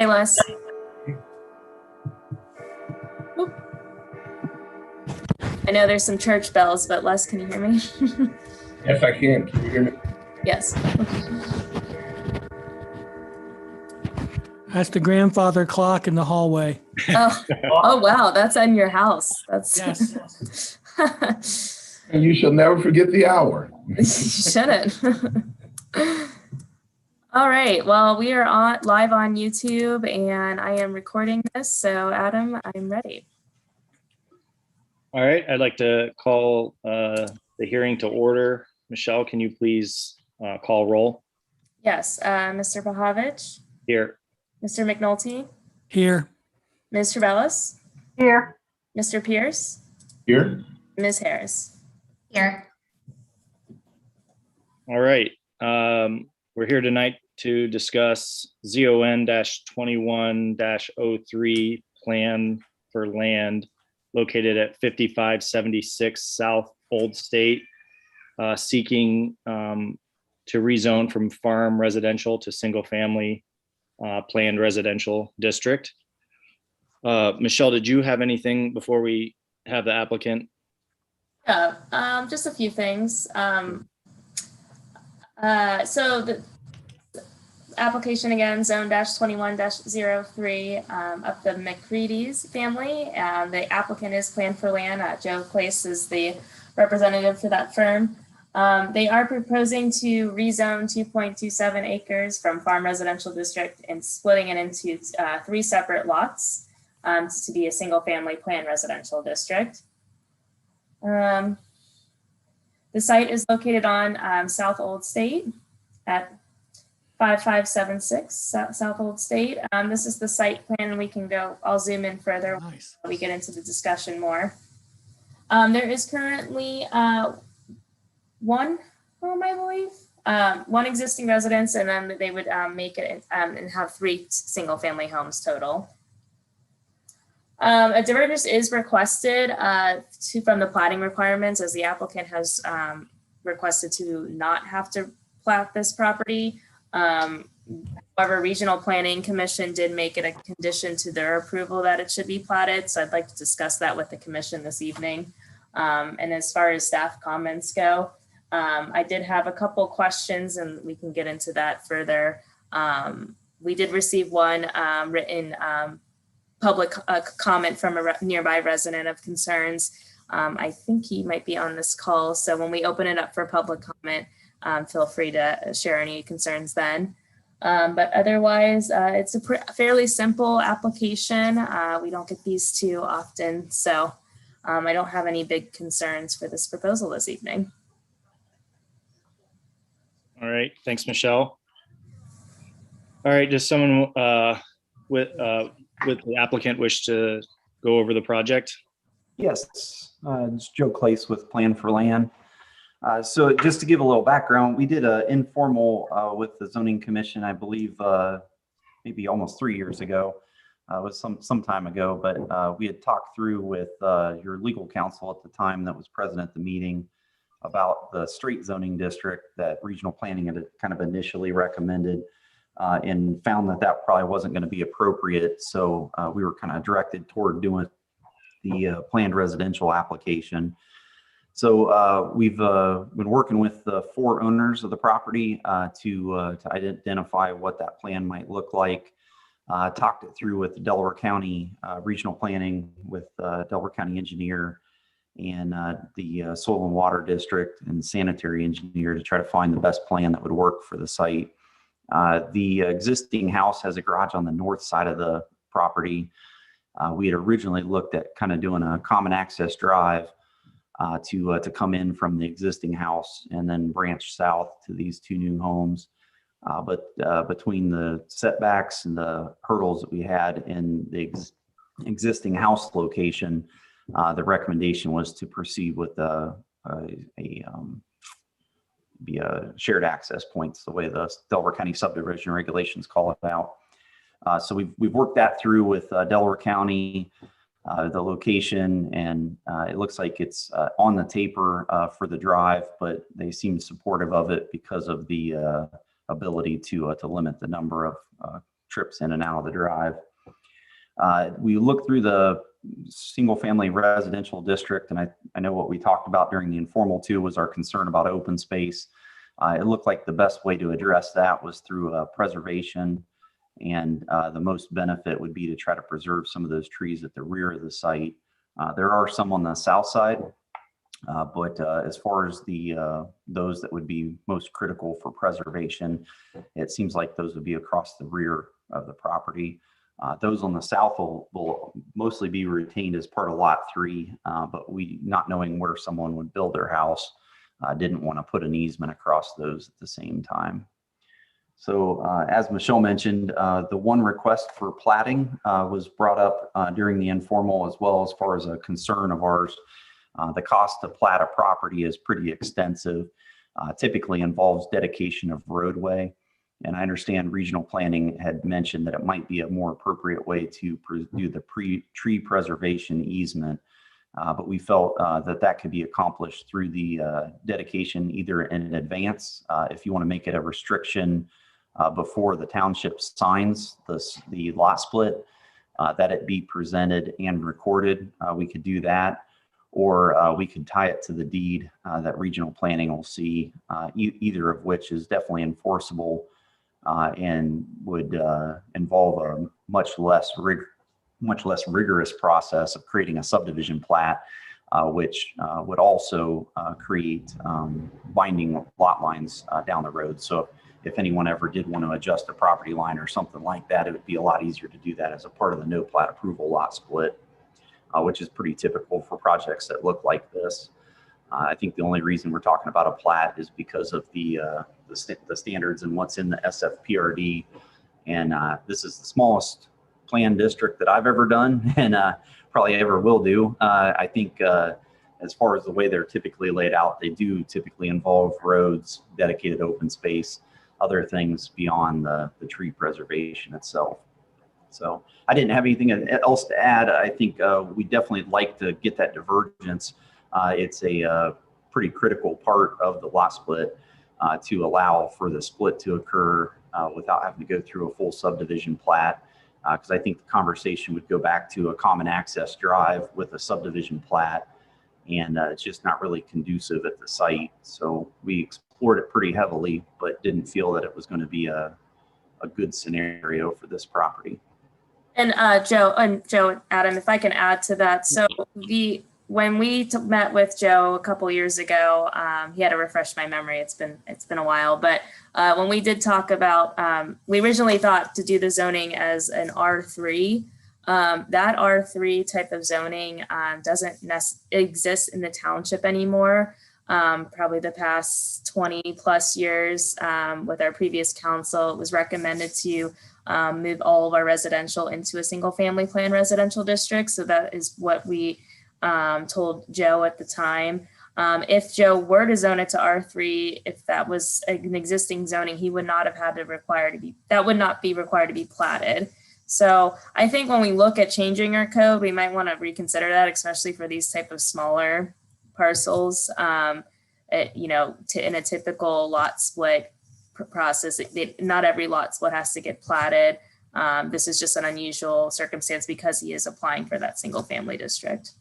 Hey, Les. Oop. I know there's some church bells, but Les, can you hear me? Yes, I can. Can you hear me? Yes. That's the grandfather clock in the hallway. Oh, wow. That's in your house. That's Yes. And you shall never forget the hour. You shouldn't. All right. Well, we are live on YouTube, and I am recording this. So, Adam, I'm ready. All right. I'd like to call the hearing to order. Michelle, can you please call roll? Yes. Mr. Pahovich. Here. Mr. McNulty. Here. Ms. Trevellis. Here. Mr. Pierce. Here? Ms. Harris. Here. All right. We're here tonight to discuss ZON-21-03 plan for land located at 5576 South Old State, seeking to rezone from farm residential to single family planned residential district. Michelle, did you have anything before we have the applicant? Yeah, just a few things. So the application again, ZON-21-03 of the MacCready's family. The applicant is Plan for Land. Joe Place is the representative for that firm. They are proposing to rezone 2.27 acres from farm residential district and splitting it into 3 separate lots to be a single family planned residential district. The site is located on South Old State at 5576 South Old State. This is the site plan, and we can go, I'll zoom in further Nice. when we get into the discussion more. There is currently one home, I believe, one existing residence, and then they would make it and have 3 single family homes total. A divergence is requested from the plating requirements, as the applicant has requested to not have to plat this property. However, Regional Planning Commission did make it a condition to their approval that it should be platted. So I'd like to discuss that with the commission this evening. And as far as staff comments go, I did have a couple questions, and we can get into that further. We did receive one written public comment from a nearby resident of concerns. I think he might be on this call. So when we open it up for public comment, feel free to share any concerns then. But otherwise, it's a fairly simple application. We don't get these too often. So I don't have any big concerns for this proposal this evening. All right. Thanks, Michelle. All right. Does someone with the applicant wish to go over the project? Yes, it's Joe Clace with Plan for Land. So just to give a little background, we did an informal with the Zoning Commission, I believe, maybe almost 3 years ago. It was some time ago, but we had talked through with your legal counsel at the time that was present at the meeting about the straight zoning district that Regional Planning had kind of initially recommended. And found that probably wasn't going to be appropriate. So we were kind of directed toward doing the planned residential application. So we've been working with the 4 owners of the property to identify what that plan might look like. Talked it through with the Delaware County Regional Planning, with Delaware County Engineer, and the Soil and Water District and Sanitary Engineer to try to find the best plan that would work for the site. The existing house has a garage on the north side of the property. We had originally looked at kind of doing a common access drive to come in from the existing house and then branch south to these 2 new homes. But between the setbacks and the hurdles that we had in the existing house location, the recommendation was to proceed with be a shared access points, the way the Delaware County subdivision regulations call it out. So we've worked that through with Delaware County, the location, and it looks like it's on the taper for the drive, but they seem supportive of it because of the ability to limit the number of trips in and out of the drive. We looked through the single family residential district, and I know what we talked about during the informal too was our concern about open space. It looked like the best way to address that was through preservation, and the most benefit would be to try to preserve some of those trees at the rear of the site. There are some on the south side, but as far as those that would be most critical for preservation, it seems like those would be across the rear of the property. Those on the south will mostly be retained as part of Lot 3, but we, not knowing where someone would build their house, didn't want to put an easement across those at the same time. So as Michelle mentioned, the one request for platting was brought up during the informal, as well as far as a concern of ours. The cost to plat a property is pretty extensive, typically involves dedication of roadway. And I understand regional planning had mentioned that it might be a more appropriate way to do the tree preservation easement. But we felt that could be accomplished through the dedication either in advance, if you want to make it a restriction before the township signs the lot split, that it be presented and recorded. We could do that, or we could tie it to the deed that regional planning will see, either of which is definitely enforceable and would involve a much less rigorous process of creating a subdivision plat, which would also create binding lot lines down the road. So if anyone ever did want to adjust a property line or something like that, it would be a lot easier to do that as a part of the no plat approval lot split, which is pretty typical for projects that look like this. I think the only reason we're talking about a plat is because of the standards and what's in the SFPRD. And this is the smallest plan district that I've ever done, and probably ever will do. I think as far as the way they're typically laid out, they do typically involve roads, dedicated open space, other things beyond the tree preservation itself. So I didn't have anything else to add. I think we definitely like to get that divergence. It's a pretty critical part of the lot split to allow for the split to occur without having to go through a full subdivision plat. Because I think the conversation would go back to a common access drive with a subdivision plat, and it's just not really conducive at the site. So we explored it pretty heavily, but didn't feel that it was going to be a good scenario for this property. And Joe, Adam, if I can add to that. So when we met with Joe a couple years ago, he had to refresh my memory. It's been a while, but when we did talk about, we originally thought to do the zoning as an R3. That R3 type of zoning doesn't exist in the township anymore. Probably the past 20 plus years with our previous council, it was recommended to move all of our residential into a single family plan residential district. So that is what we told Joe at the time. If Joe were to zone it to R3, if that was an existing zoning, he would not have had to that would not be required to be platted. So I think when we look at changing our code, we might want to reconsider that, especially for these type of smaller parcels. In a typical lot split process, not every lot split has to get platted. This is just an unusual circumstance because he is applying for that single family district.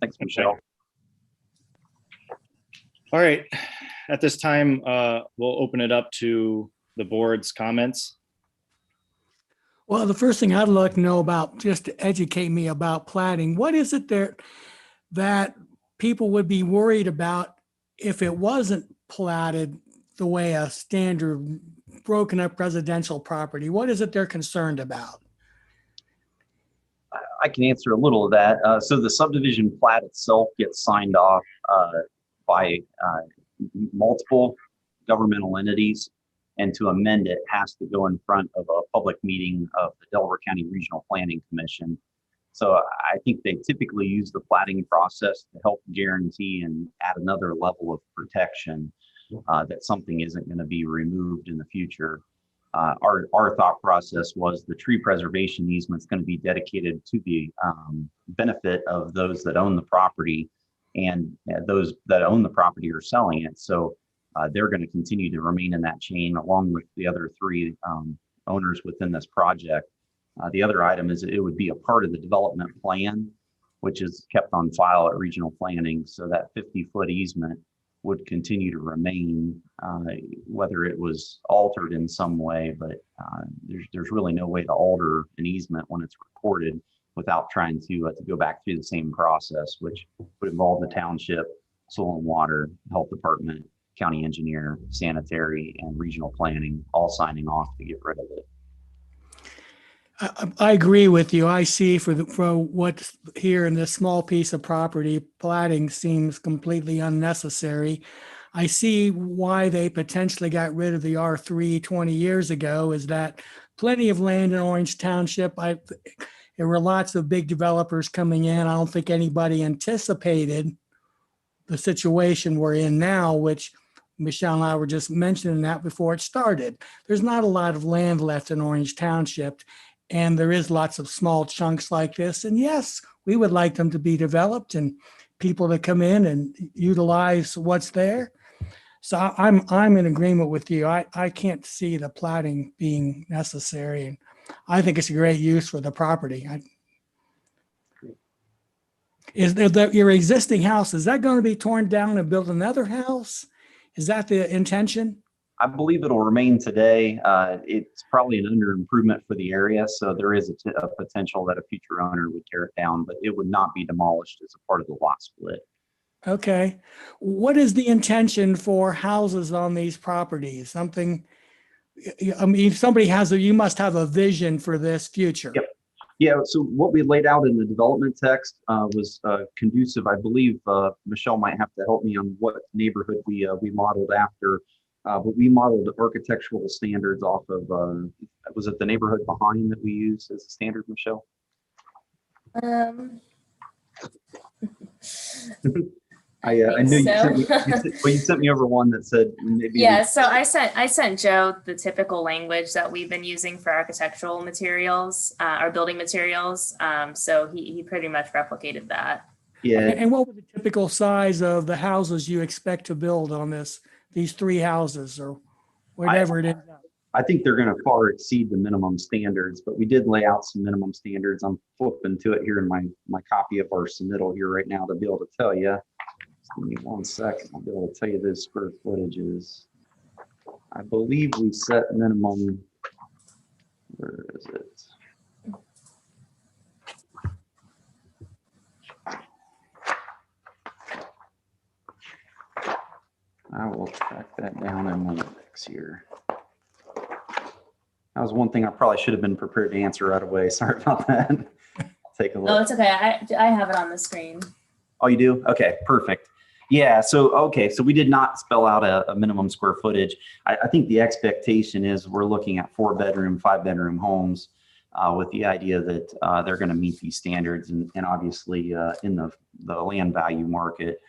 Thanks, Michelle. All right. At this time, we'll open it up to the board's comments. Well, the first thing I'd like to know about, just to educate me about platting, what is it there that people would be worried about if it wasn't platted the way a standard broken up residential property? What is it they're concerned about? I can answer a little of that. So the subdivision plat itself gets signed off by multiple governmental entities, and to amend it has to go in front of a public meeting of the Delaware County Regional Planning Commission. So I think they typically use the platting process to help guarantee and add another level of protection that something isn't going to be removed in the future. Our thought process was the tree preservation easement is going to be dedicated to the benefit of those that own the property, and those that own the property are selling it. So they're going to continue to remain in that chain along with the other three owners within this project. The other item is it would be a part of the development plan, which is kept on file at regional planning. So that 50-foot easement would continue to remain, whether it was altered in some way, but there's really no way to alter an easement when it's recorded without trying to go back through the same process, which would involve the township, soil and water, health department, county engineer, sanitary, and regional planning all signing off to get rid of it. I agree with you. I see for what's here in this small piece of property, platting seems completely unnecessary. I see why they potentially got rid of the R3 20 years ago, is that plenty of land in Orange Township. There were lots of big developers coming in. I don't think anybody anticipated the situation we're in now, which Michelle and I were just mentioning that before it started. There's not a lot of land left in Orange Township, and there is lots of small chunks like this. And yes, we would like them to be developed and people to come in and utilize what's there. So I'm in agreement with you. I can't see the platting being necessary. And I think it's a great use for the property. Is there your existing house, is that going to be torn down and build another house? Is that the intention? I believe it'll remain today. It's probably an under improvement for the area, so there is a potential that a future owner would tear it down, but it would not be demolished as a part of the lot split. Okay. What is the intention for houses on these properties? Something, I mean, somebody you must have a vision for this future. Yep. Yeah, so what we laid out in the development text was conducive. I believe Michelle might have to help me on what neighborhood we modeled after, but we modeled architectural standards off of, was it the neighborhood behind that we used as a standard, Michelle? I knew you sent me over one that said maybe. Yeah, so I sent Joe the typical language that we've been using for architectural materials, or building materials. So he pretty much replicated that. Yeah. And what was the typical size of the houses you expect to build on these three houses or whatever it is? I think they're going to far exceed the minimum standards, but we did lay out some minimum standards. I'm flipping to it here in my copy of our submittal here right now to be able to tell you. Give me 1 second. I'll be able to tell you the square footages. I believe we set minimum. Where is it? I will track that down in my index here. That was one thing I probably should have been prepared to answer right away. Sorry about that. I'll take a look. Oh, it's okay. I have it on the screen. Oh, you do? Okay, perfect. Yeah, so we did not spell out a minimum square footage. I think the expectation is we're looking at 4-bedroom, 5-bedroom homes with the idea that they're going to meet these standards. And obviously in the land value market,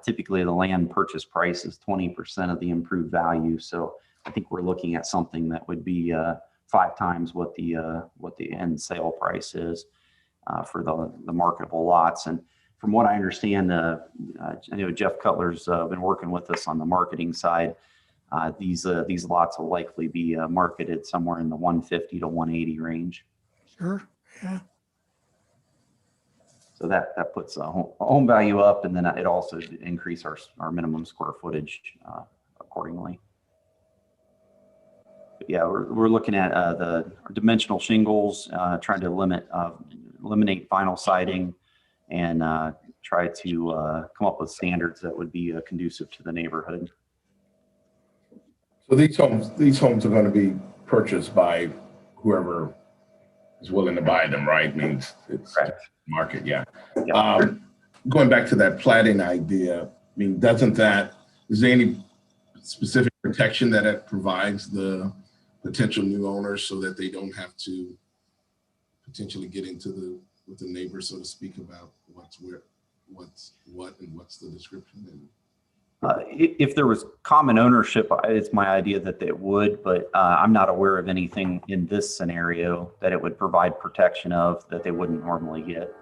typically the land purchase price is 20% of the improved value. So I think we're looking at something that would be 5 times what the end sale price is for the marketable lots. And from what I understand, I know Jeff Cutler's been working with us on the marketing side. These lots will likely be marketed somewhere in the 150 to 180 range. Sure. Yeah. So that puts a home value up, and then it also increase our minimum square footage accordingly. But yeah, we're looking at the dimensional shingles, trying to eliminate vinyl siding, and try to come up with standards that would be conducive to the neighborhood. So these homes are going to be purchased by whoever is willing to buy them, right? Means it's Correct. Market, yeah. Yeah. Going back to that platting idea, I mean, is there any specific protection that it provides the potential new owners so that they don't have to potentially get into with the neighbor, so to speak, about what's what and what's the description? And if there was common ownership, it's my idea that they would, but I'm not aware of anything in this scenario that it would provide protection of that they wouldn't normally get.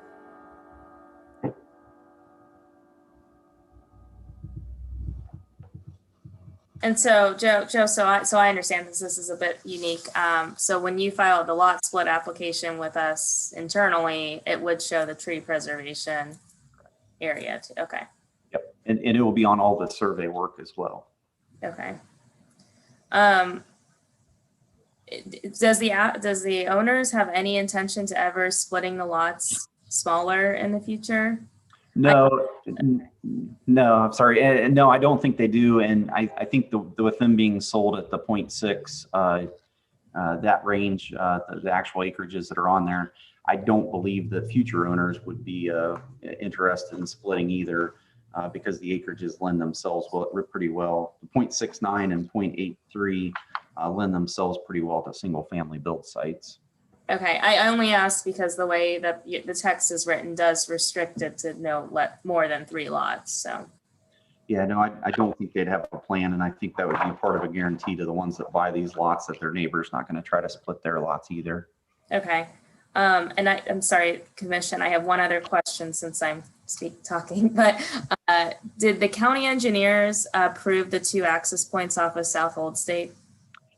And so Joe, so I understand this is a bit unique. So when you filed the lot split application with us internally, it would show the tree preservation area too. Okay. Yep. And it will be on all the survey work as well. Okay. Does the owners have any intention to ever splitting the lots smaller in the future? No, no, I'm sorry. And no, I don't think they do. And I think with them being sold at the 0.6, that range, the actual acreages that are on there, I don't believe the future owners would be interested in splitting either, because the acreages lend themselves pretty well. The 0.69 and 0.83 lend themselves pretty well to single family build sites. Okay, I only asked because the way that the text is written does restrict it to more than 3 lots, so. Yeah, no, I don't think they'd have a plan, and I think that would be part of a guarantee to the ones that buy these lots that their neighbor's not going to try to split their lots either. Okay, and I'm sorry, Commission, I have one other question since I'm talking, but did the county engineers approve the 2 access points off of South Old State?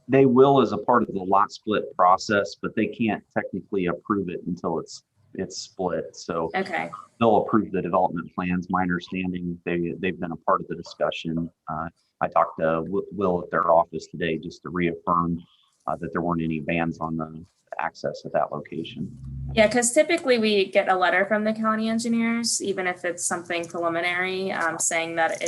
They will as a part of the lot split process, but they can't technically approve it until it's split. So Okay. they'll approve the development plans. My understanding, they've been a part of the discussion. I talked to Will at their office today just to reaffirm that there weren't any bans on the access at that location. Yeah, because typically we get a letter from the county engineers, even if it's something preliminary, saying that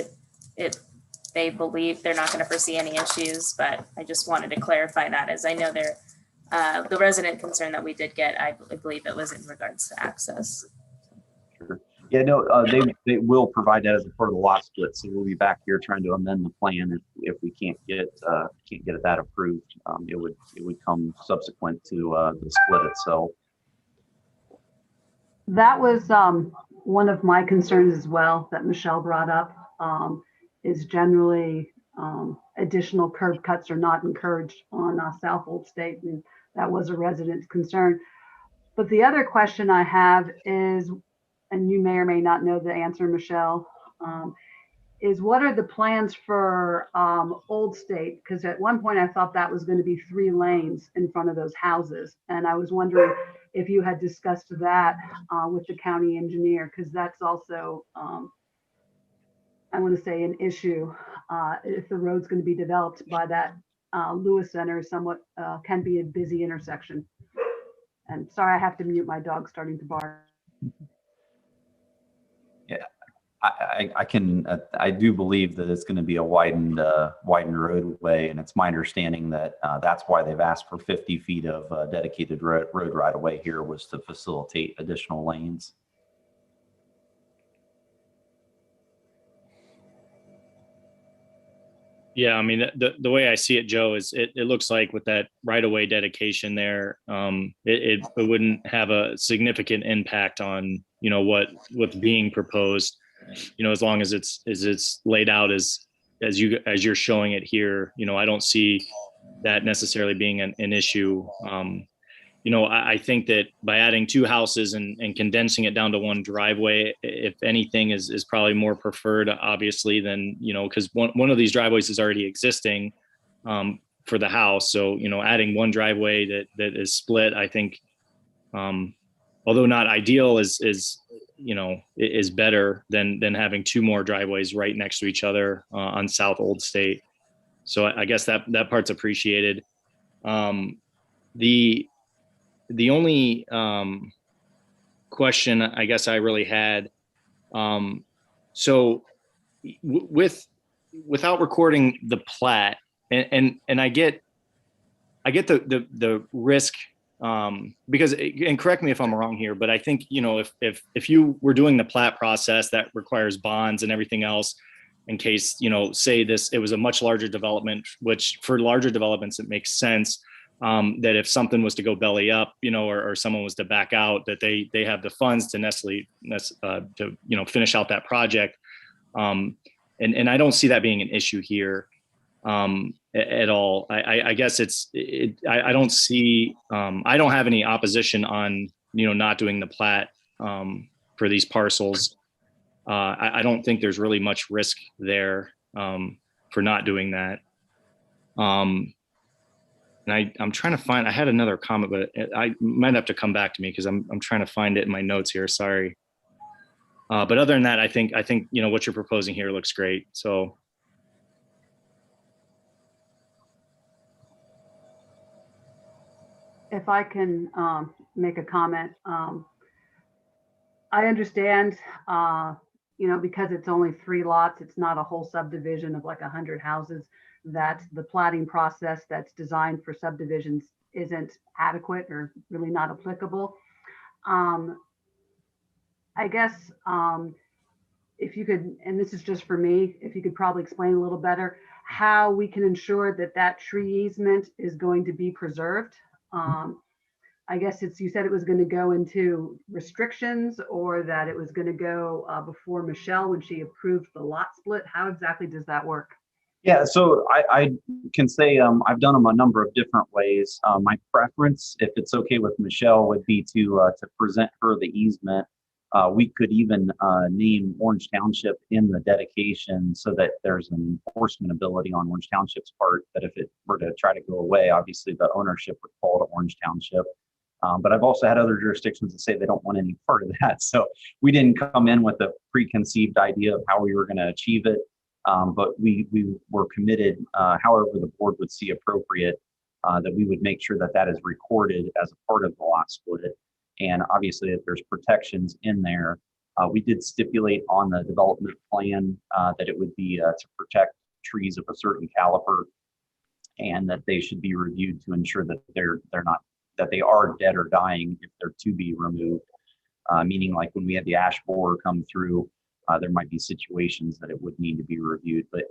they believe they're not going to foresee any issues, but I just wanted to clarify that, as I know the resident concern that we did get, I believe it was in regards to access. Sure. Yeah, no, they will provide that as a part of the lot split. So we'll be back here trying to amend the plan if we can't get that approved. It would come subsequent to the split itself. That was one of my concerns as well that Michelle brought up. Is generally additional curb cuts are not encouraged on South Old State, and that was a resident's concern. But the other question I have is, and you may or may not know the answer, Michelle, is what are the plans for Old State? Because at one point I thought that was going to be 3 lanes in front of those houses, and I was wondering if you had discussed that with the county engineer, because that's also I want to say an issue if the road's going to be developed by that Lewis Center, somewhat can be a busy intersection. And sorry, I have to mute, my dog starting to bark. Yeah, I do believe that it's going to be a widened roadway, and it's my understanding that that's why they've asked for 50 feet of dedicated road right away here, was to facilitate additional lanes. Yeah, I mean, the way I see it, Joe, is it looks like with that right-of-way dedication there, it wouldn't have a significant impact on, what's being proposed, as long as it's laid out as you're showing it here. I don't see that necessarily being an issue. I think that by adding 2 houses and condensing it down to 1 driveway, if anything, is probably more preferred, obviously, than, because one of these driveways is already existing for the house. So, adding 1 driveway that is split, I think, although not ideal, is better than having 2 more driveways right next to each other on South Old State. So I guess that part's appreciated. The only question I guess I really had, so without recording the plat, and I get the risk, because, and correct me if I'm wrong here, but I think, if you were doing the plat process, that requires bonds and everything else, in case, say it was a much larger development, which for larger developments, it makes sense. That if something was to go belly up, or someone was to back out, that they have the funds to finish out that project. And I don't see that being an issue here at all. I guess I don't see, I don't have any opposition on, not doing the plat for these parcels. I don't think there's really much risk there for not doing that. And I'm trying to find, I had another comment, but I might have to come back to me because I'm trying to find it in my notes here. Sorry. But other than that, I think, you know, what you're proposing here looks great. So. If I can make a comment, I understand, you know, because it's only 3 lots, it's not a whole subdivision of like 100 houses, that the platting process that's designed for subdivisions isn't adequate or really not applicable. I guess if you could, and this is just for me, if you could probably explain a little better how we can ensure that that tree easement is going to be preserved. I guess you said it was going to go into restrictions, or that it was going to go before Michelle when she approved the lot split. How exactly does that work? Yeah, so I can say I've done them a number of different ways. My preference, if it's okay with Michelle, would be to present her the easement. We could even name Orange Township in the dedication so that there's an enforcement ability on Orange Township's part, that if it were to try to go away, obviously the ownership would fall to Orange Township. But I've also had other jurisdictions that say they don't want any part of that. So we didn't come in with a preconceived idea of how we were going to achieve it. But we were committed, however the board would see appropriate, that we would make sure that that is recorded as a part of the lot split. And obviously, if there's protections in there, we did stipulate on the development plan that it would be to protect trees of a certain caliber, and that they should be reviewed to ensure that they're not, that they are dead or dying if they're to be removed. Meaning, like when we had the ash borer come through, there might be situations that it would need to be reviewed. But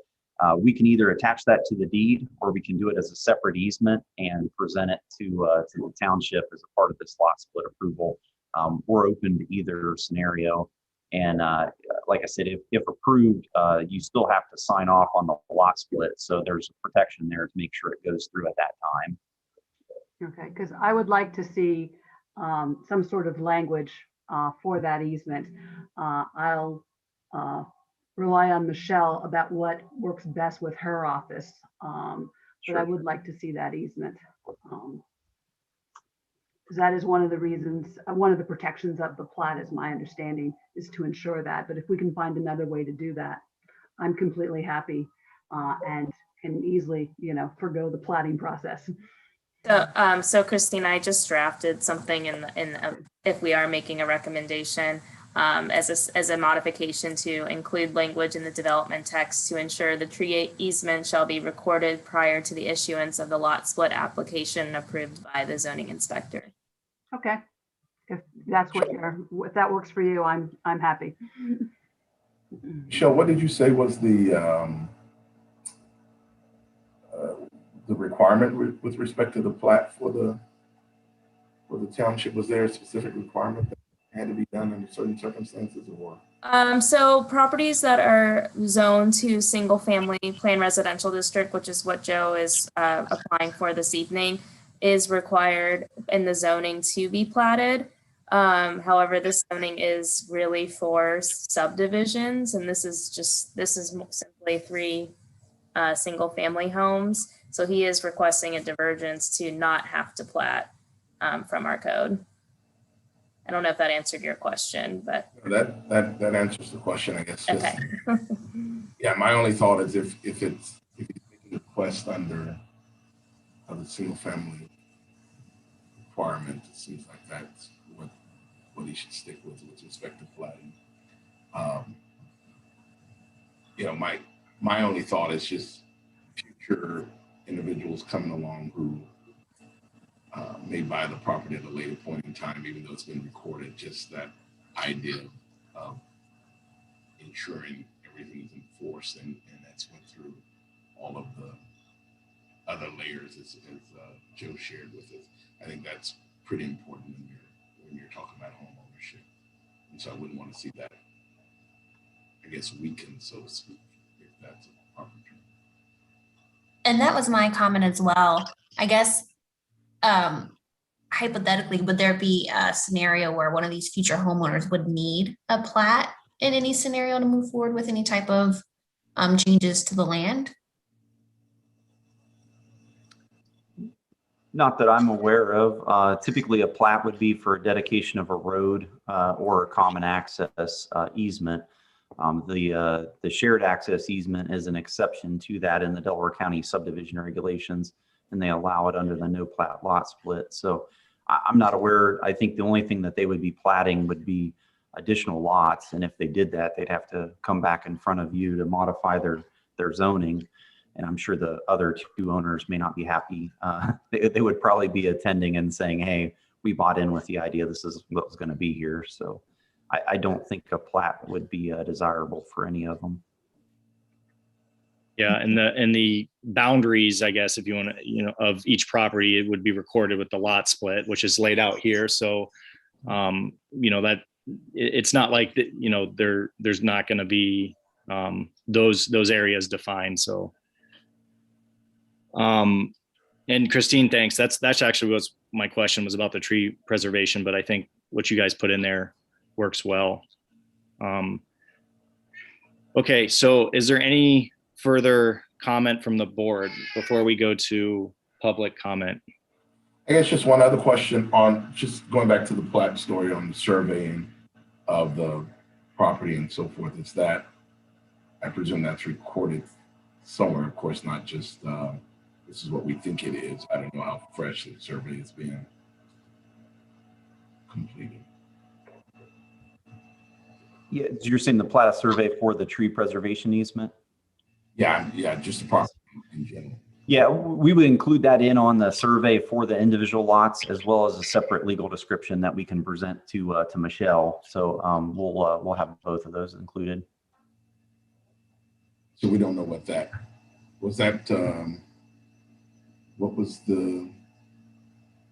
we can either attach that to the deed, or we can do it as a separate easement and present it to the township as a part of this lot split approval. We're open to either scenario. And like I said, if approved, you still have to sign off on the lot split. So there's a protection there to make sure it goes through at that time. Okay, because I would like to see some sort of language for that easement. I'll rely on Michelle about what works best with her office. But I would like to see that easement. Because that is one of the reasons, one of the protections of the plat, is my understanding, is to ensure that. But if we can find another way to do that, I'm completely happy and can easily, you know, forgo the platting process. So Christine, I just drafted something if we are making a recommendation as a modification to include language in the development text to ensure the tree easement shall be recorded prior to the issuance of the lot split application approved by the zoning inspector. Okay, if that's if that works for you, I'm happy. Michelle, what did you say was the requirement with respect to the plat for the township? Was there a specific requirement that had to be done under certain circumstances, or? So properties that are zoned to single family plan residential district, which is what Joe is applying for this evening, is required in the zoning to be platted. However, this zoning is really for subdivisions, and this is simply 3 single family homes. So he is requesting a divergence to not have to plat from our code. I don't know if that answered your question, but that answers the question, I guess. Okay. Yeah, my only thought is if he's making a request under the single family requirement, it seems like that's what he should stick with respect to platting. You know, my only thought is just future individuals coming along who may buy the property at a later point in time, even though it's been recorded. Just that idea of ensuring everything is enforced, and that's went through all of the other layers as Joe shared with us. I think that's pretty important when you're talking about home ownership. And so I wouldn't want to see that, I guess, weakened, so to speak, if that's a proper term. And that was my comment as well. I guess hypothetically, would there be a scenario where one of these future homeowners would need a plat in any scenario to move forward with any type of changes to the land? Not that I'm aware of. Typically, a plat would be for a dedication of a road or a common access easement. The shared access easement is an exception to that in the Delaware County subdivision regulations, and they allow it under the no plat lot split. So I'm not aware. I think the only thing that they would be platting would be additional lots, and if they did that, they'd have to come back in front of you to modify their zoning. And I'm sure the other two owners may not be happy. They would probably be attending and saying, hey, we bought in with the idea this is what was going to be here. So I don't think a plat would be desirable for any of them. Yeah, and the boundaries, I guess, if you want to, of each property, it would be recorded with the lot split, which is laid out here. So, that it's not like that, there's not going to be those areas defined. So. And Christine, thanks. That's actually what my question was about, the tree preservation, but I think what you guys put in there works well. Okay, so is there any further comment from the board before we go to public comment? I guess just one other question on just going back to the plat story on the surveying of the property and so forth. Is that, I presume that's recorded somewhere, of course, not just this is what we think it is. I don't know how fresh the survey is being completed. Yeah, you're saying the plat survey for the tree preservation easement? Yeah, just the property in general. Yeah, we would include that in on the survey for the individual lots, as well as a separate legal description that we can present to Michelle. So we'll have both of those included. So we don't know what that was. That what was the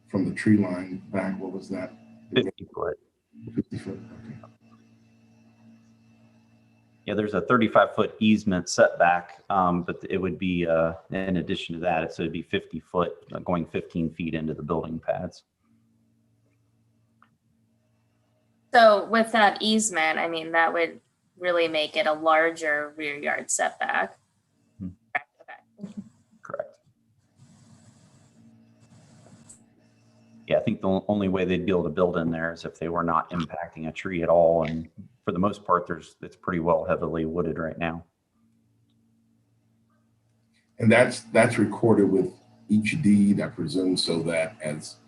from the tree line back? What was that? 50 foot. 50 foot. Okay. Yeah, there's a 35-foot easement setback, but it would be in addition to that, so it'd be 50 foot going 15 feet into the building pads. So with that easement, I mean, that would really make it a larger rear yard setback. Hmm. Okay. Correct. Yeah, I think the only way they'd be able to build in there is if they were not impacting a tree at all. And for the most part, it's pretty well heavily wooded right now. And that's recorded with each deed, I presume, so that as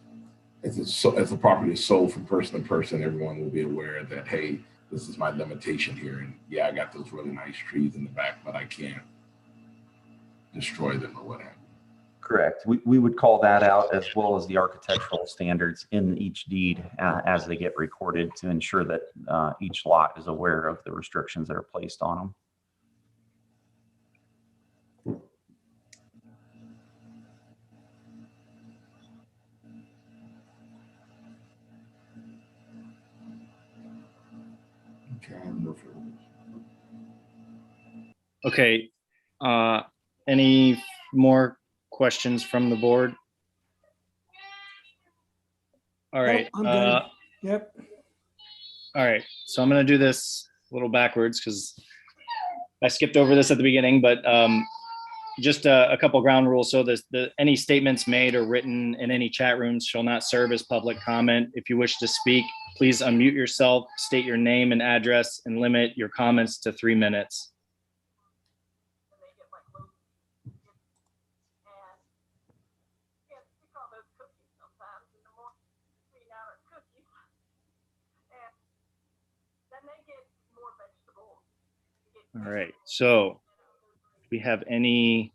the property is sold from person to person, everyone will be aware that, hey, this is my limitation here. And yeah, I got those really nice trees in the back, but I can't destroy them or what have you. Correct. We would call that out, as well as the architectural standards in each deed as they get recorded, to ensure that each lot is aware of the restrictions that are placed on them. Okay, I have no further. Okay, any more questions from the board? All right. I'm good. Yep. All right, so I'm going to do this a little backwards because I skipped over this at the beginning, but just a couple ground rules. So any statements made or written in any chat rooms shall not serve as public comment. If you wish to speak, please unmute yourself, state your name and address, and limit your comments to 3 minutes. All right, so do we have anybody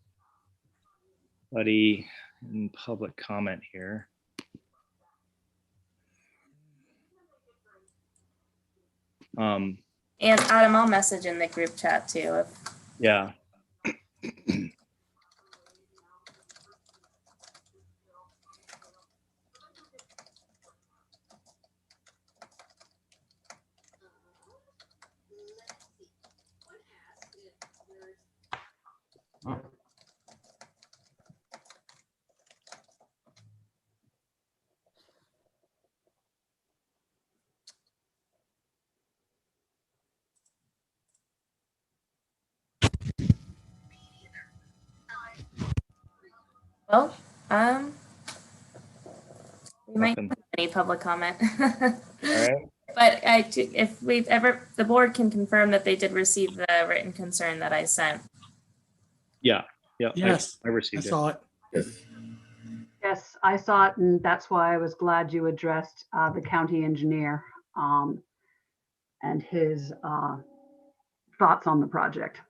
in public comment here? And Adam, I'll message in the group chat too. Yeah. Well, We might Nothing. not have any public comment. All right. But if the board can confirm that they did receive the written concern that I sent. Yeah. Yes, I I received it. saw it. Yes. Yes, I saw it, and that's why I was glad you addressed the county engineer and his thoughts on the project.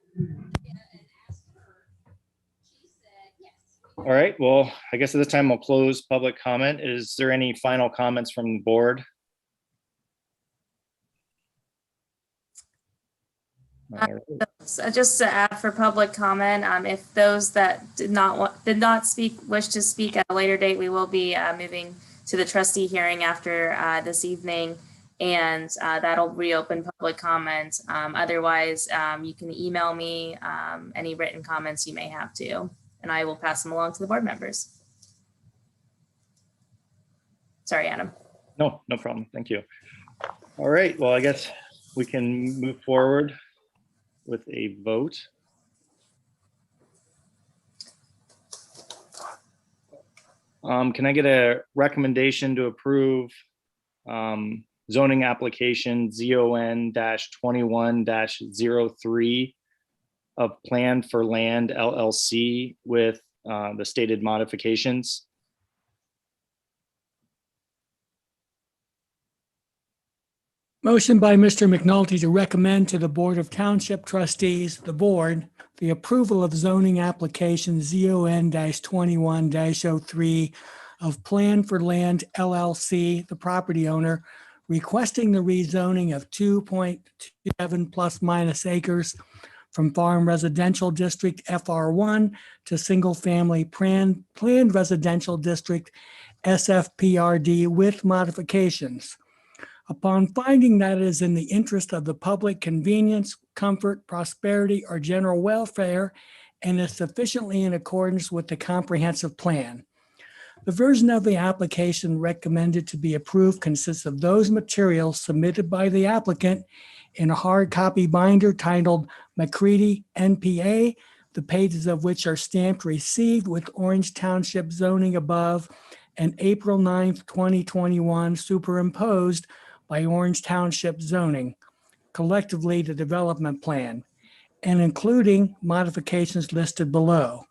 All right. Well, I guess at this time we'll close public comment. Is there any final comments from the board? All right. So just to add for public comment, if those that did not wish to speak at a later date, we will be moving to the trustee hearing after this evening, and that'll reopen public comment. Otherwise, you can email me any written comments you may have to, and I will pass them along to the board members. Sorry, Adam. No problem. Thank you. All right. Well, I guess we can move forward with a vote. Can I get a recommendation to approve zoning application ZON-21-03 of Plan for Land LLC with the stated modifications? Motion by Mr. McNulty to recommend to the Board of Township Trustees, the board, the approval of zoning application ZON-21-03 of Plan for Land LLC, the property owner, requesting the rezoning of 2.27 plus minus acres from Farm Residential District FR1 to Single Family Planned Residential District SFPRD with modifications. Upon finding that it is in the interest of the public convenience, comfort, prosperity, or general welfare, and is sufficiently in accordance with the comprehensive plan. The version of the application recommended to be approved consists of those materials submitted by the applicant in a hard copy binder titled MacCready NPA, the pages of which are stamped received with Orange Township zoning above, and April 9th, 2021 superimposed by Orange Township zoning, collectively the development plan, and including modifications listed below.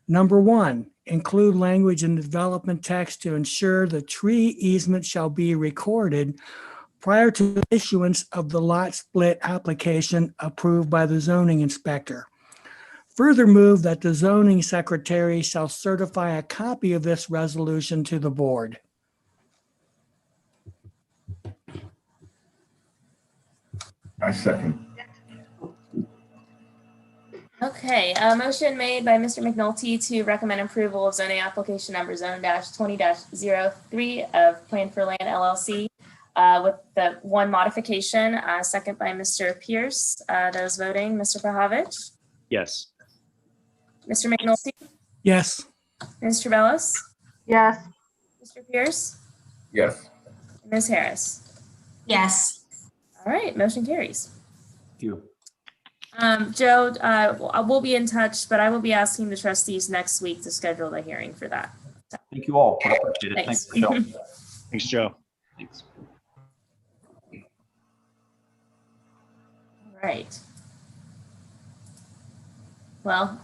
Number 1, include language in the development text to ensure the tree easement shall be recorded prior to the issuance of the lot split application approved by the zoning inspector. Further move that the zoning secretary shall certify a copy of this resolution to the board. I second. Okay, motion made by Mr. McNulty to recommend approval of zoning application number ZON-20-03 of Plan for Land LLC with the one modification, second by Mr. Pierce. Those voting, Mr. Pahovich, Yes. Mr. McNulty, Yes. Ms. Trevellis, Yes, Mr. Pierce, Yes. and Ms. Harris. Yes. All right, motion carries. Thank you. Joe, we'll be in touch, but I will be asking the trustees next week to schedule the hearing for that. Thank you all. I appreciate it. Thanks. Thanks, Michelle. Thanks, Joe. Thanks. All right. Well,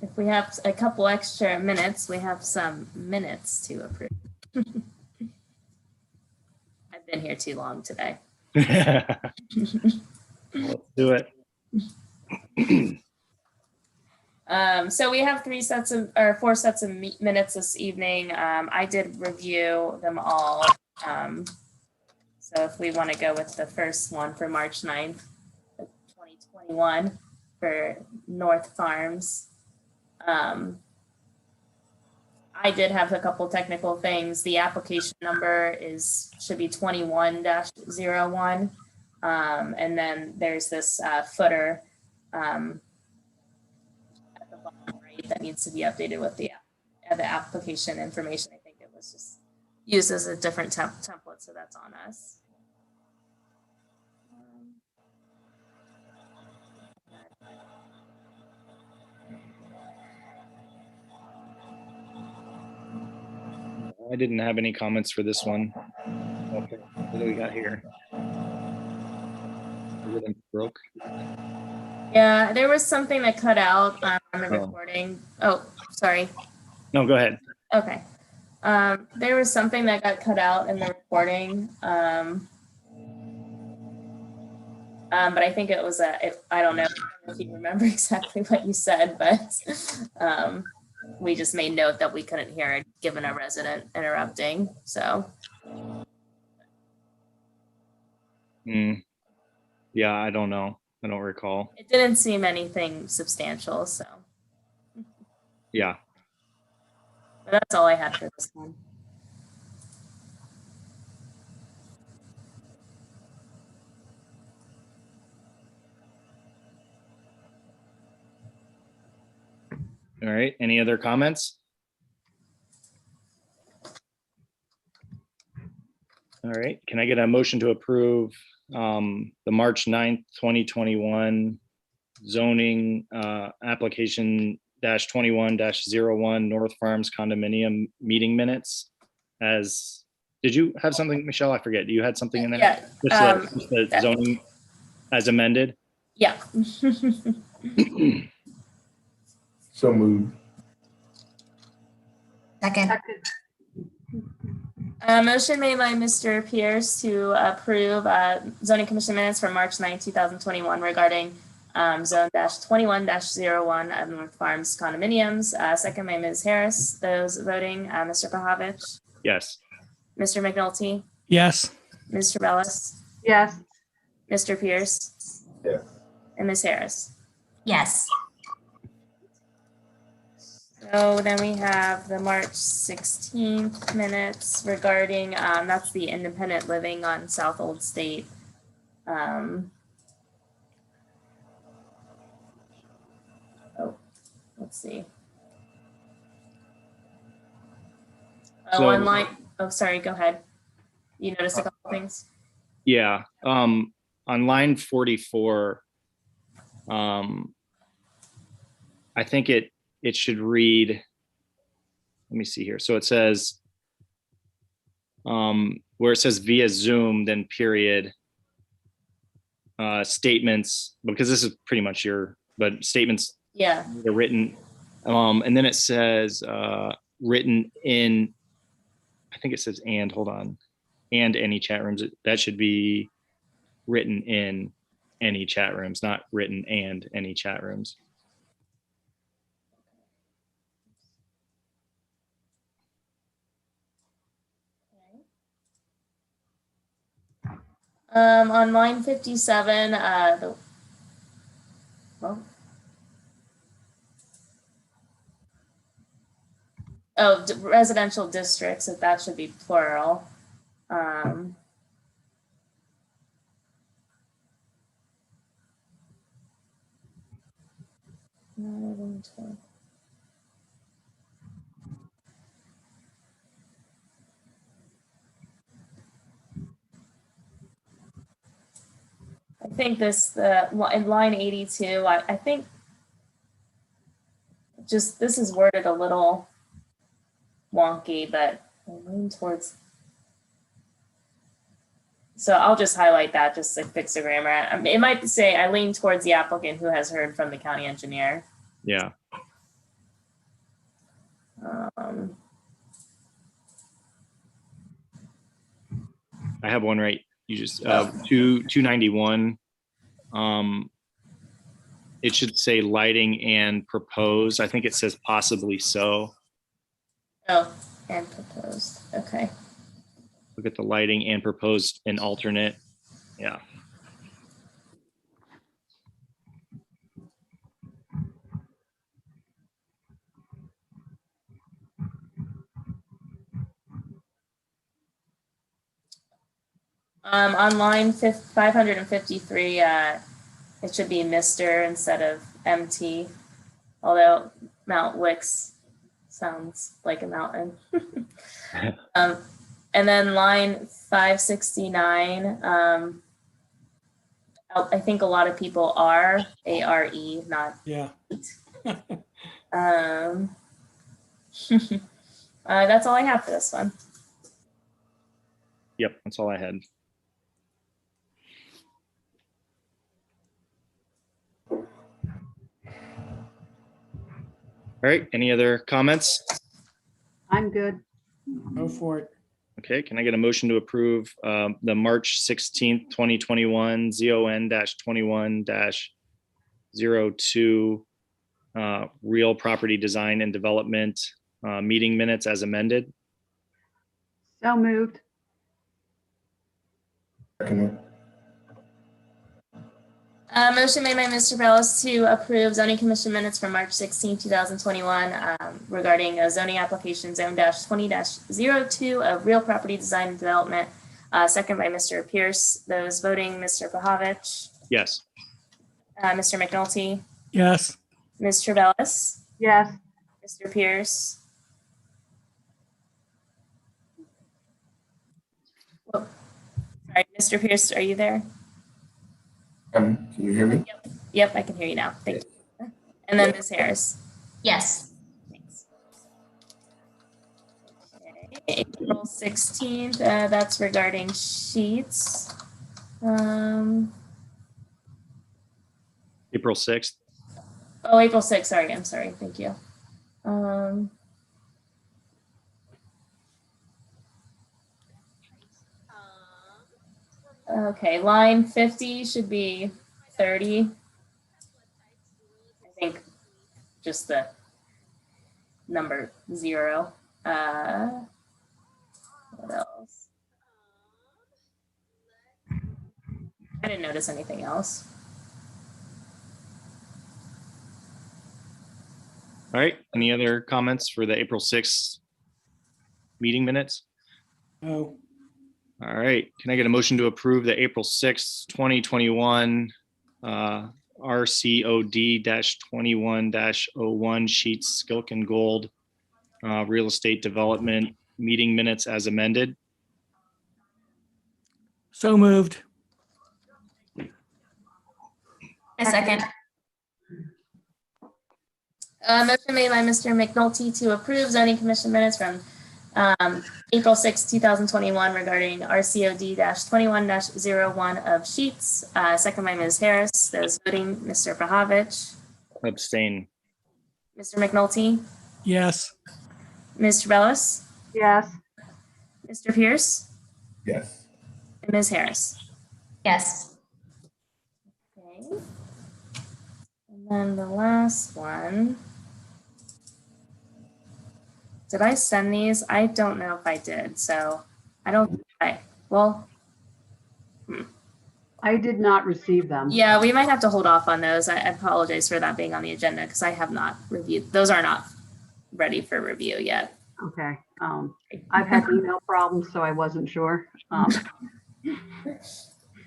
if we have a couple extra minutes, we have some minutes to approve. I've been here too long today. Let's do it. So we have 4 sets of minutes this evening. I did review them all. So if we want to go with the first one for March 9th, 2021 for North Farms. I did have a couple technical things. The application number should be 21-01. And then there's this footer at the bottom right that needs to be updated with the application information. I think it was just used as a different template, so that's on us. I didn't have any comments for this one. Okay, what do we got here? Everything broke. Yeah, there was something that cut out on the Oh. recording. Oh, sorry. No, go ahead. Okay. There was something that got cut out in the recording. But I think it was I don't know if you remember exactly what you said, but we just made note that we couldn't hear it given a resident interrupting. So Yeah, I don't know. I don't recall. it didn't seem anything substantial. So Yeah. but that's all I had for this one. All right. Any other comments? All right. Can I get a motion to approve the March 9th, 2021 zoning application -21-01 North Farms condominium meeting minutes? As did you have something, Michelle? I forget. You had something in there? Yeah. Just the zoning as amended? Yeah. So moved. Second. Motion made by Mr. Pierce to approve zoning commission minutes for March 9, 2021 regarding zone-21-01 of North Farms condominiums. Second by Ms. Harris. Those voting, Mr. Pahovich, Yes. Mr. McNulty, Yes. Mr. Bellis, Yes. Mr. Pierce, Yes. and Ms. Harris. Yes. So then we have the March 16th minutes regarding, that's the independent living on South Old State. Let's see. Oh, So- online. Oh, sorry, go ahead. You noticed a couple things? Yeah. On line 44, I think it should read, let me see here. So it says, where it says via Zoom, then period, statements, because this is pretty much but statements Yeah. are written, and then it says written in, I think it says and, hold on, and any chat rooms. That should be written in any chat rooms, not written and any chat rooms. On line 57, residential districts, that should be plural. I think in line 82, I think just this is worded a little wonky, but I lean towards. So I'll just highlight that just to fix the grammar. It might say I lean towards the applicant who has heard from the county engineer. Yeah. I have one right. You just 291. It should say lighting and proposed. I think it says possibly so. Oh, and proposed. Okay. Look at the lighting and proposed and alternate. Yeah. On line 553, it should be Mr. instead of MT, although Mount Wicks sounds like a mountain. And then line 569, I think a lot of people are ARE, not Yeah. That's all I have for this one. Yep, that's all I had. All right, any other comments? I'm good. Go for it. Okay, can I get a motion to approve the March 16th, 2021 ZON-21-02 real property design and development meeting minutes as amended? So moved. Second. Motion made by Mr. Bellis to approve zoning commission minutes from March 16, 2021 regarding a zoning application zone-20-02 of real property design and development. Second by Mr. Pierce. Those voting, Mr. Pahovich, Yes. Mr. McNulty, Yes. Mr. Bellis, Yes. Mr. Pierce. Whoa. Sorry, Mr. Pierce, are you there? Can you hear me? Yep, I can hear you now. Thank you. And then Ms. Harris. Yes. Thanks. Okay, April 16th, that's regarding sheets. April 6th. Oh, April 6th, sorry, I'm sorry, thank you. Okay, line 50 should be 30. I think just the number 0. What else? I didn't notice anything else. All right, any other comments for the April 6th meeting minutes? No. All right, can I get a motion to approve the April 6th, 2021 RCOD-21-01 sheets Skilk & Gold real estate development meeting minutes as amended? So moved. A second. Motion made by Mr. McNulty to approve zoning commission minutes from April 6, 2021 regarding RCOD-21-01 of sheets. Second by Ms. Harris. Those voting, Mr. Pahovich, Abstain. Mr. McNulty, Yes. Mr. Bellis, Yes. Mr. Pierce, Yes. and Ms. Harris. Yes. Okay. And then the last one. Did I send these? I don't know if I did, so I don't, well, I did not receive them. yeah, we might have to hold off on those. I apologize for that being on the agenda because I have not reviewed, those are not ready for review yet. Okay. I've had email problems, so I wasn't sure.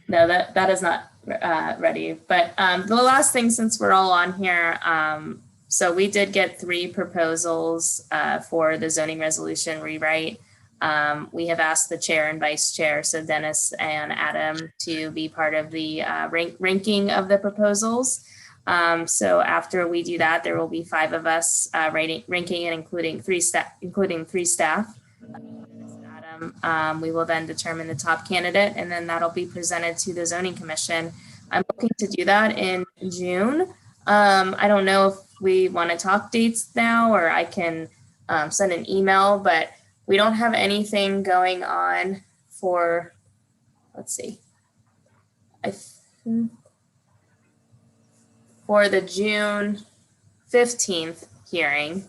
No, that is not ready. But the last thing, since we're all on here, so we did get 3 proposals for the zoning resolution rewrite. We have asked the chair and vice chair, so Dennis and Adam, to be part of the ranking of the proposals. So after we do that, there will be 5 of us ranking and including 3 staff. Adam, we will then determine the top candidate, and then that'll be presented to the zoning commission. I'm looking to do that in June. I don't know if we want to talk dates now, or I can send an email, but we don't have anything going on for, let's see, for the June 15th hearing.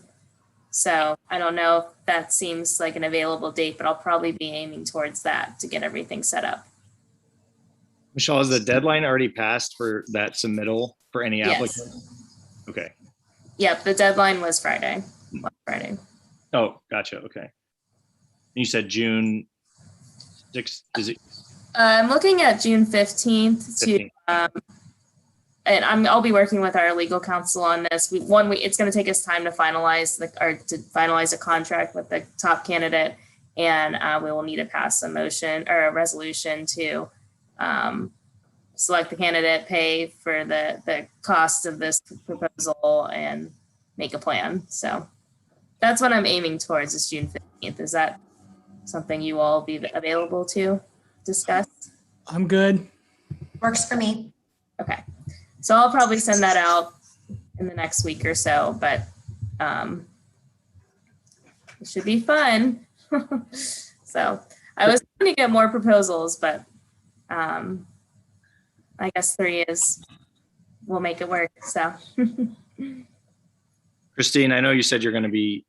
So I don't know if that seems like an available date, but I'll probably be aiming towards that to get everything set up. Michelle, has the deadline already passed for that submittal for any Yes. applicant? Okay. Yep, the deadline was Friday. Last Friday. Oh, gotcha. Okay. You said June 6th. Is it I'm looking at June 15th to 15th? and I'll be working with our legal counsel on this. It's going to take us time to finalize a contract with the top candidate, and we will need to pass a motion or a resolution to select the candidate, pay for the cost of this proposal, and make a plan. So That's what I'm aiming towards, is June 15th. Is that something you all be available to discuss? I'm good. Works for me. Okay. So I'll probably send that out in the next week or so, but it should be fun. So I was trying to get more proposals, but I guess 3 will make it work. So Christine, I know you said you're going to be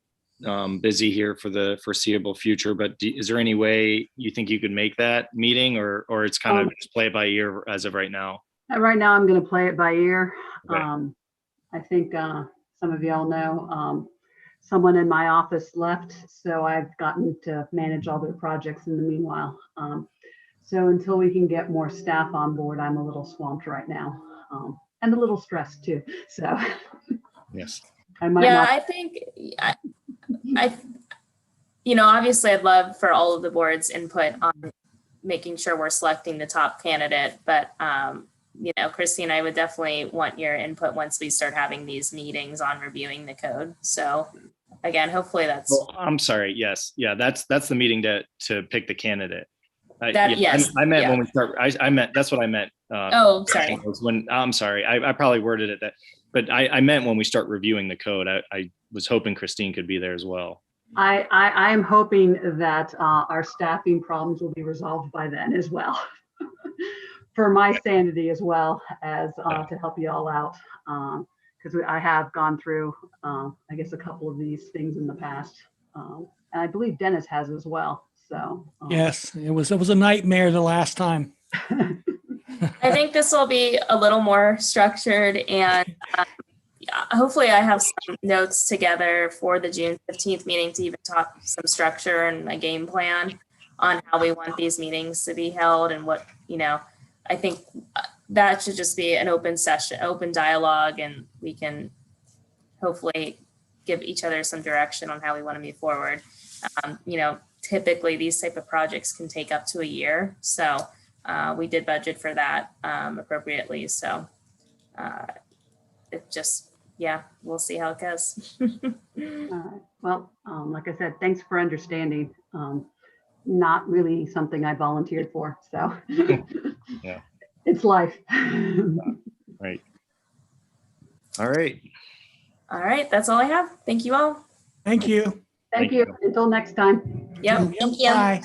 busy here for the foreseeable future, but is there any way you think you could make that meeting, or it's kind of just play it by ear as of right now? Right now, I'm going to play it by ear. Okay. I think some of y'all know someone in my office left, so I've gotten to manage all their projects in the meanwhile. So until we can get more staff on board, I'm a little swamped right now, and a little stressed too. So Yes. I might yeah, not. I think obviously I'd love for all of the board's input on making sure we're selecting the top candidate, but Christine, I would definitely want your input once we start having these meetings on reviewing the code. So again, hopefully that's. Well, I'm sorry. Yes. Yeah. That's the meeting to pick the candidate. Yes. I meant when we start, I meant, that's what I meant. Oh, sorry. I'm sorry. I probably worded it that, but I meant when we start reviewing the code. I was hoping Christine could be there as well. I am hoping that our staffing problems will be resolved by then as well. For my sanity as well as to help you all out. Because I have gone through, I guess, a couple of these things in the past. And I believe Dennis has as well. So Yes, it was a nightmare the last time. I think this will be a little more structured, and hopefully I have some notes together for the June 15th meeting to even talk some structure and a game plan on how we want these meetings to be held, and what, I think that should just be an open session, open dialogue, and we can hopefully give each other some direction on how we want to move forward. Typically these type of projects can take up to a year. So we did budget for that appropriately. So it just, we'll see how it goes. well, like I said, thanks for understanding. Not really something I volunteered for. So Yeah, it's life. right. All right. All right. That's all I have. Thank you all. Thank you. Thank you. Until next time. Yep. Thank you. Bye.